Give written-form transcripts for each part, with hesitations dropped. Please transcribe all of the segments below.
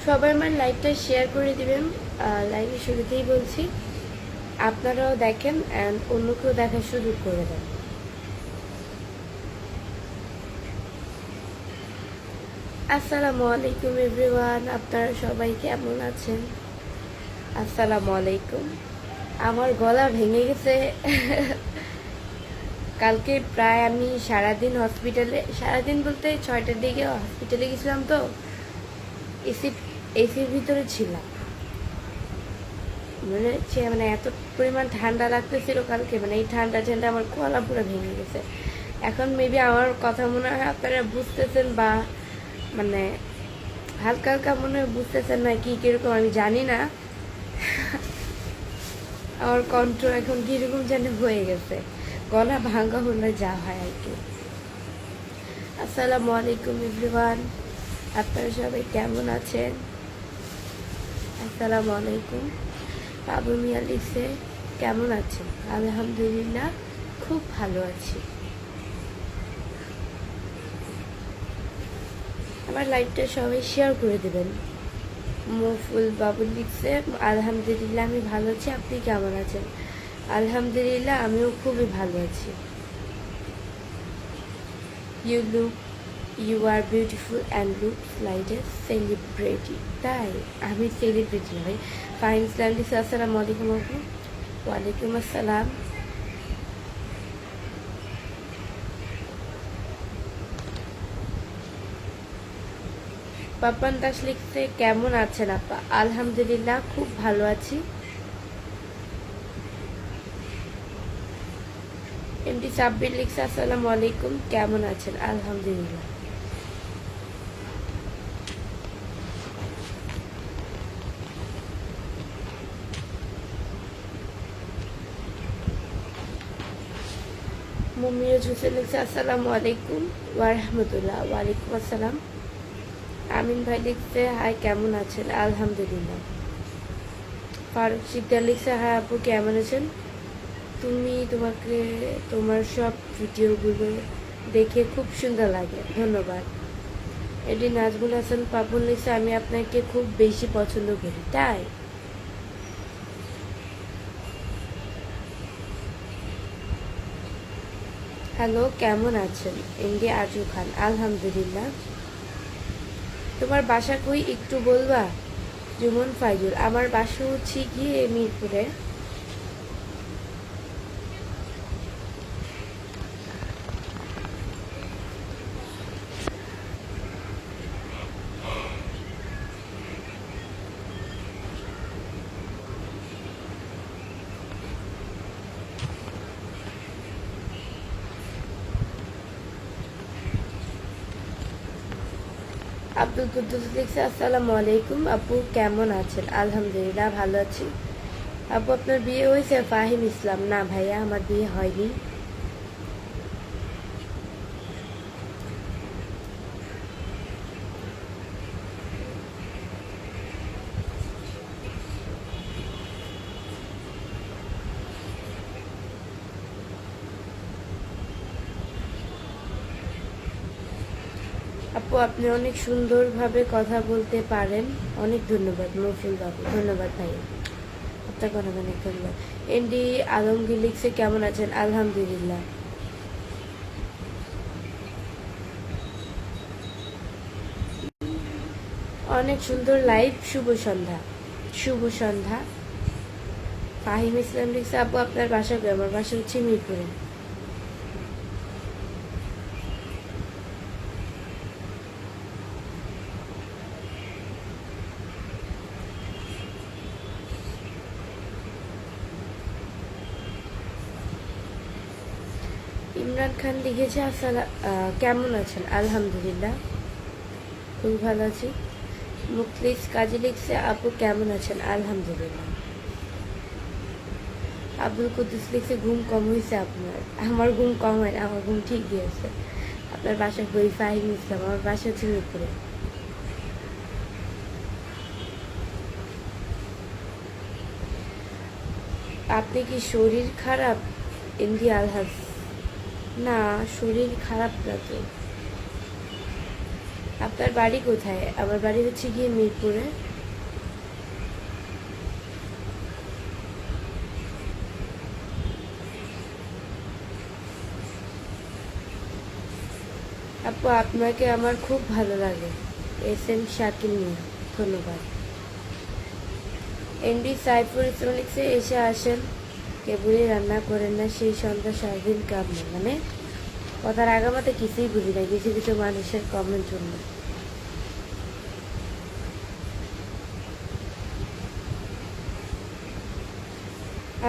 সবাই আমার লাইভটা শেয়ার করে দিবেন। লাইভের শুরুতেই বলছি, আপনারাও দেখেন অ্যান্ড অন্যকেও দেখার সুযোগ করে দেন। আসসালামু আলাইকুম এভরিওয়ান, আপনারা সবাই কেমন আছেন? আসসালামু আলাইকুম। আমার গলা ভেঙে গেছে। কালকে প্রায় আমি সারাদিন বলতে 6টার দিকে হসপিটালে গেছিলাম, তো এসির ভিতরে ছিলাম। মানে এত পরিমাণ ঠান্ডা লাগতেছিল কালকে, মানে এই ঠান্ডা আমার গলা পুরো ভেঙে গেছে। এখন মেবি আমার কথা মনে হয় আপনারা বুঝতেছেন, বা মানে হালকা হালকা মনে হয় বুঝতেছেন না কি কিরকম আমি জানি না। আমার কণ্ঠ এখন কিরকম যেন হয়ে গেছে, গলা ভাঙা হলে যা হয় আর কি। আসসালামু আলাইকুম এভরিওয়ান, আপনারা সবাই কেমন আছেন? আসসালামু আলাইকুম। বাবু মিয়া লিখছে কেমন আছেন? আলহামদুলিল্লাহ, খুব ভালো আছি। আমার লাইভটা সবাই শেয়ার করে দেবেন। মফুল বাবু লিখছে আলহামদুলিল্লাহ আমি ভালো আছি, আপনি কেমন আছেন? আলহামদুলিল্লাহ আমিও খুবই ভালো আছি। You are beautiful and looks like a celebrity. তাই আমি সেলিব্রিটি না ভাই। ফাইন ইসলাম লিখছে আসসালামু আলাইকুম আপু। ওয়ালাইকুম আসসালাম। পাপান দাস লিখছে কেমন আছেন আপা? আলহামদুলিল্লাহ খুব ভালো আছি। এমডি সাব্বির লিখছে আসসালামু আলাইকুম, কেমন আছেন? আলহামদুলিল্লাহ। মুমিরজ হোসেন লিখছে আসসালামু আলাইকুম ওয়া রাহমাতুল্লাহ। ওয়ালাইকুম আসসালাম। আমিন ভাই লিখছে হাই, কেমন আছেন? আলহামদুলিল্লাহ। ফারুক শিকদার লিখছে হাই আপু, কেমন আছেন? তোমার সব ভিডিওগুলো দেখে খুব সুন্দর লাগে, ধন্যবাদ। এটি নাজমুল হাসান পাপন লিখছে আমি আপনাকে খুব বেশি পছন্দ করি। তাই হ্যালো, কেমন আছেন? এমডি আরজু খান আলহামদুলিল্লাহ। তোমার বাসা কই একটু বলবা? জুমন ফাইজুল আমার বাসা হচ্ছে গিয়ে মিরপুরে। আব্দুল কুদ্দুস লিখছে আসসালামু আলাইকুম আপু, কেমন আছেন? আলহামদুলিল্লাহ ভালো আছি। আপু আপনার বিয়ে হয়েছে? ফাহিম ইসলাম না ভাইয়া, আমার বিয়ে হয়নি। আপু আপনি অনেক সুন্দরভাবে কথা বলতে পারেন, অনেক ধন্যবাদ। মফুল বাবু ধন্যবাদ ভাইয়া, আপনাকে অনেক অনেক ধন্যবাদ। এনডি আলমগীর লিখছে কেমন আছেন? আলহামদুলিল্লাহ। অনেক সুন্দর লাইভ, শুভ সন্ধ্যা। শুভ সন্ধ্যা। ফাহিম ইসলাম লিখছে আপু আপনার বাসা কই? আমার বাসা হচ্ছে মিরপুরে। ইমরান খান লিখেছে কেমন আছেন? আলহামদুলিল্লাহ খুব ভালো আছি। মুখলিস কাজী লিখছে আপু কেমন আছেন? আলহামদুলিল্লাহ। আব্দুল কুদ্দুস লিখছে ঘুম কম হয়েছে আপনার? আমার ঘুম কম হয় না, আমার ঘুম ঠিক আছে। আপনার বাসা কই? ফাহিম ইসলাম আমার বাসা হচ্ছে মিরপুরে। আপনি কি শরীর খারাপ? এমডি আলহাজ না, শরীর খারাপ না তো। আপনার বাড়ি কোথায়? আমার বাড়ি হচ্ছে গিয়ে মিরপুরে। আপু আপনাকে আমার খুব ভালো লাগে। এস এম শাকিল মিয়া, ধন্যবাদ। এমডি সাইফুল ইসলাম লিখছে, এসে আসেন, কেবলই রান্না করেন না, সেই সন্ধ্যা সারাদিন কাম না। মানে কথার আগামাতে কিছুই বুঝি না, কিছু কিছু মানুষের কমেন্ট জন্য।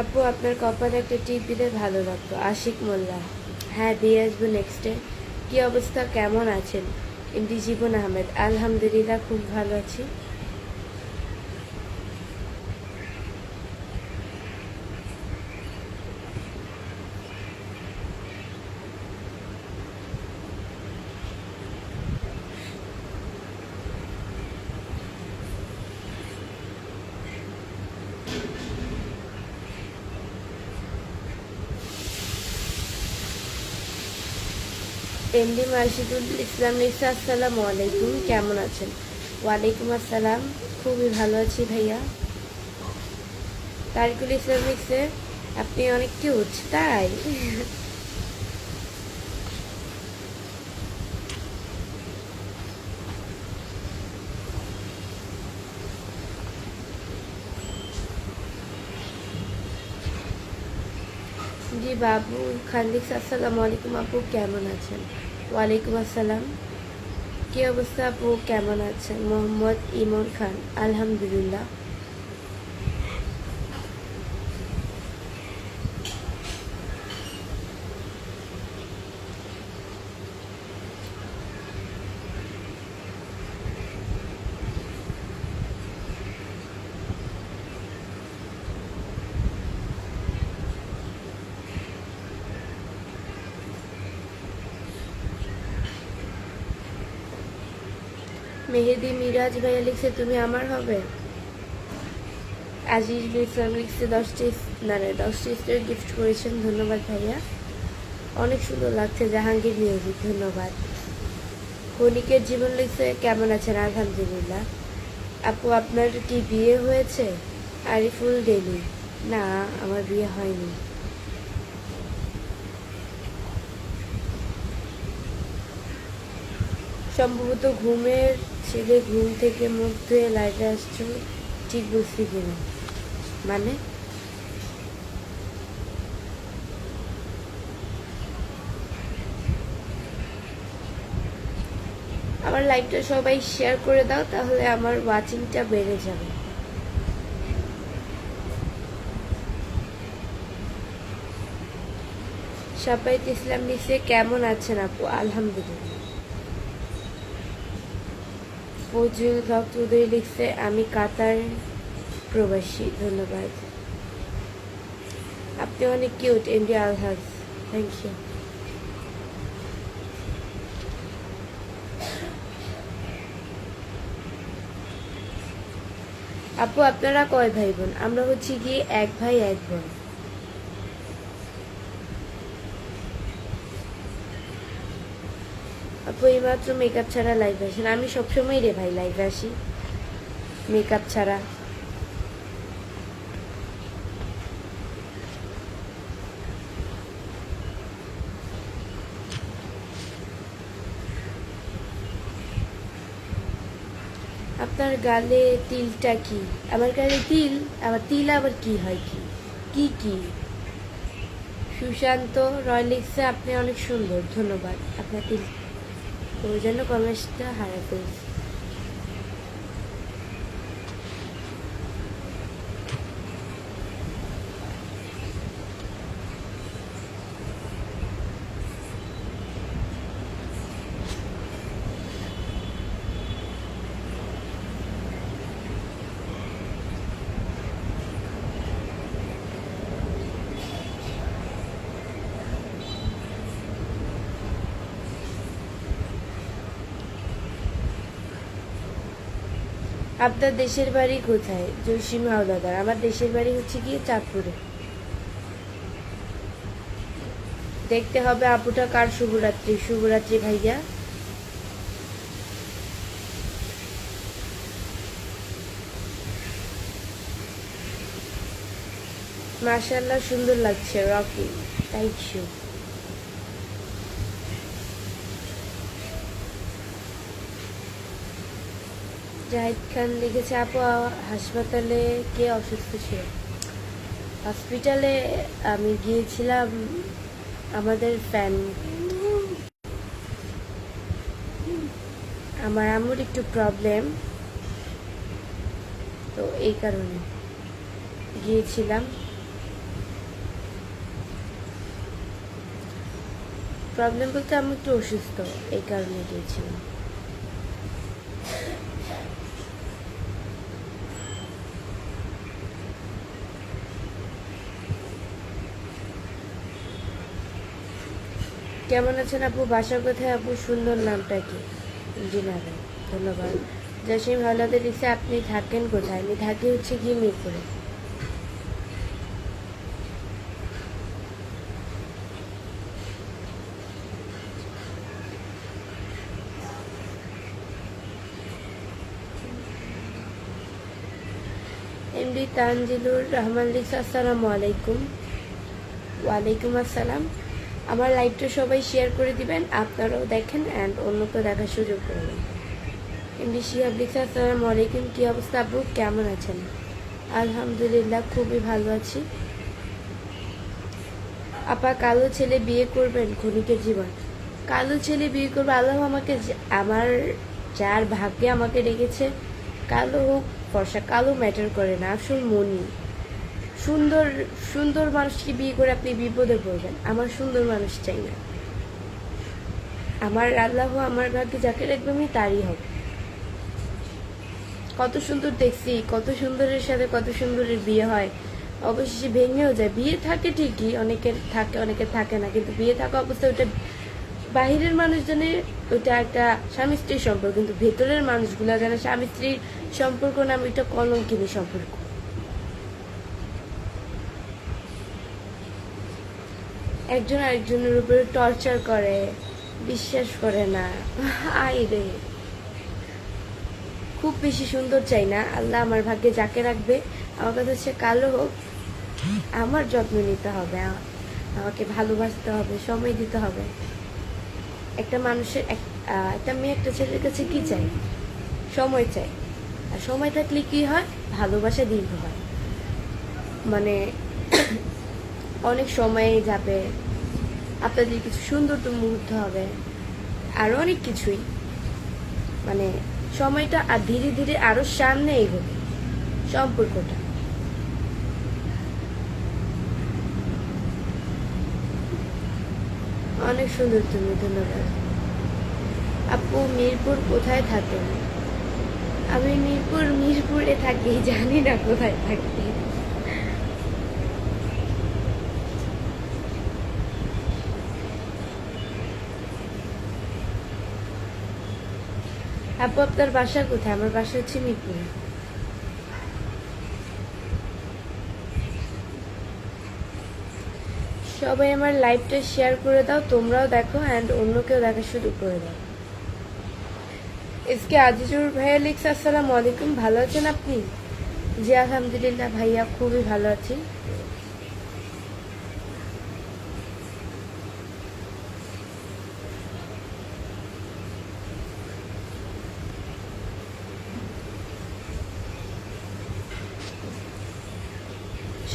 আপু আপনার কপালে একটা টিপ দিলে ভালো লাগতো। আশিক মোল্লা, হ্যাঁ দিয়ে আসবো নেক্সটে। কি অবস্থা, কেমন আছেন? এমডি জীবন আহমেদ, আলহামদুলিল্লাহ খুব ভালো আছি। এমডি মার্শিদুল ইসলাম লিখছে, আসসালামু আলাইকুম, কেমন আছেন? ওয়ালাইকুম আসসালাম, খুবই ভালো আছি ভাইয়া। তারিকুল ইসলাম লিখছে, আপনি অনেক কিউট। তাই? জি বাবু খান লিখছে, আসসালামু আলাইকুম আপু, কেমন আছেন? ওয়ালাইকুম আসসালাম। কি অবস্থা আপু, কেমন আছেন? মোহাম্মদ ইমন খান, আলহামদুলিল্লাহ। মেহেদি মিরাজ ভাইয়া লিখছে, তুমি আমার হবে। আজিজ ইসলাম লিখছে, 10টি, না 10টি স্টার গিফট করেছেন, ধন্যবাদ ভাইয়া। অনেক সুন্দর লাগছে, জাহাঙ্গীর মিউজিক, ধন্যবাদ। ক্ষণিকের জীবন লিখছে, কেমন আছেন? আলহামদুলিল্লাহ। আপু আপনার কি বিয়ে হয়েছে? আরিফুল ডেলি, না আমার বিয়ে হয়নি। সম্ভবত ঘুমের ছেলে, ঘুম থেকে মুখ ধুয়ে লাইটে আসছো, ঠিক বুঝছি কিনা? মানে আমার লাইভটা সবাই শেয়ার করে দাও, তাহলে আমার ওয়াচিংটা বেড়ে যাবে। সাপাইত ইসলাম লিখছে, কেমন আছেন আপু? আলহামদুলিল্লাহ। ফজল হক চৌধুরী লিখছে, আমি কাতার প্রবাসী, ধন্যবাদ। আপনি অনেক cute MD Alhaj, thank you. আপু আপনারা কয় ভাই বোন? আমরা হচ্ছে গিয়ে এক ভাই এক বোন। আপু এইমাত্র মেকআপ ছাড়া লাইভ আসেন? আমি সবসময় রে ভাই লাইভে আসি মেকআপ ছাড়া। আপনার গালে তিলটা কি? আমার গালে তিল? আবার তিল আবার কি হয়? কি কি কি? সুশান্ত রয় লিখছে, আপনি অনেক সুন্দর, ধন্যবাদ। আপনার তিল ওই জন্য কমেন্টটা হারাই ফেলছি। আপনার দেশের বাড়ি কোথায়? জসিম হাওলাদার, আমার দেশের বাড়ি হচ্ছে গিয়ে চাঁদপুরে। দেখতে হবে আপুটা কার শুভরাত্রি। শুভরাত্রি ভাইয়া। মাশাআল্লাহ সুন্দর লাগছে রকি থ্যাংক ইউ জাহিদ খান লিখেছে আপু হাসপাতালে কে অসুস্থ ছিল হসপিটালে আমি গিয়েছিলাম আমাদের ফ্যান আমার আম্মুর একটু প্রবলেম তো এই কারণে গিয়েছিলাম প্রবলেম বলতে আমি একটু অসুস্থ এই কারণে গিয়েছিলাম কেমন আছেন আপু বাসা কোথায় আপু সুন্দর নামটা কি জিনা ভাই ধন্যবাদ জসিম হাওলাদার লিখছে আপনি থাকেন কোথায় আমি থাকি হচ্ছে গিয়ে মিরপুরে এমডি তানজিলুর রহমান লিখছে আসসালামু আলাইকুম ওয়ালাইকুম আসসালাম আমার লাইভটা সবাই শেয়ার করে দিবেন আপনারাও দেখেন অ্যান্ড অন্যকে দেখার সুযোগ করবেন এমডি শিহাব লিখছে আসসালামু আলাইকুম কী অবস্থা আপু কেমন আছেন আলহামদুলিল্লাহ খুবই ভালো আছি আপা কালো ছেলে বিয়ে করবেন ক্ষণিকের জীবন কালো ছেলে বিয়ে করবে আল্লাহ আমাকে আমার যার ভাগ্যে আমাকে রেখেছে কালো হোক ফর্সা কালো ম্যাটার করে না আসল মনি সুন্দর সুন্দর মানুষকে বিয়ে করে আপনি বিপদে পড়বেন আমার সুন্দর মানুষ চাই না আমার আল্লাহ আমার ভাগ্যে যাকে রাখবে আমি তারই হবে কত সুন্দর দেখছি কত সুন্দরের সাথে কত সুন্দরের বিয়ে হয় অবশেষে ভেঙেও যায় বিয়ে থাকে ঠিকই অনেকের থাকে অনেকের থাকে না কিন্তু বিয়ে থাকা অবস্থায় ওটা বাহিরের মানুষ জানে ওটা একটা স্বামী স্ত্রীর সম্পর্ক কিন্তু ভেতরের মানুষগুলো জানে স্বামী স্ত্রীর সম্পর্ক নাম ওইটা কলঙ্কিনী সম্পর্ক একজন আরেকজনের উপরে টর্চার করে বিশ্বাস করে না আইরে খুব বেশি সুন্দর চাই না আল্লাহ আমার ভাগ্যে যাকে রাখবে আমার কাছে হচ্ছে কালো হোক আমার যত্ন নিতে হবে আমাকে ভালোবাসতে হবে সময় দিতে হবে একটা মানুষের একটা মেয়ে একটা ছেলের কাছে কি চাই সময় চাই আর সময় থাকলে কি হয় ভালোবাসা দীর্ঘ হয় মানে অনেক সময় যাবে আপনাদের কিছু সুন্দর মুহূর্ত হবে আরো অনেক কিছুই মানে সময়টা আর ধীরে ধীরে আরো সামনে এগোবে সম্পর্কটা অনেক সুন্দর তুমি ধন্যবাদ আপু মিরপুর কোথায় থাকেন আমি মিরপুরে থাকি জানি না কোথায় থাকি আপু আপনার বাসা কোথায় আমার বাসা হচ্ছে মিরপুরে সবাই আমার লাইভটা শেয়ার করে দাও তোমরাও দেখো অ্যান্ড অন্যকেও দেখা শুরু করে দাও এসকে আজিজুর ভাইয়া লিখছে আসসালামু আলাইকুম ভালো আছেন আপনি জি আলহামদুলিল্লাহ ভাইয়া খুবই ভালো আছি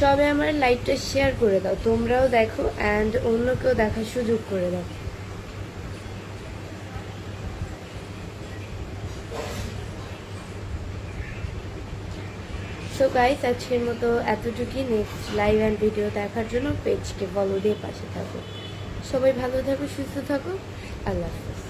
সবাই আমার লাইভটা শেয়ার করে দাও তোমরাও দেখো অ্যান্ড অন্যকেও দেখার সুযোগ করে দাও সো গাইস আজকের মতো এতটুকুই নেক্সট লাইভ অ্যান্ড ভিডিও দেখার জন্য পেজকে ফলো দিয়ে পাশে থাকো সবাই ভালো থাকো সুস্থ থাকো আল্লাহ হাফেজ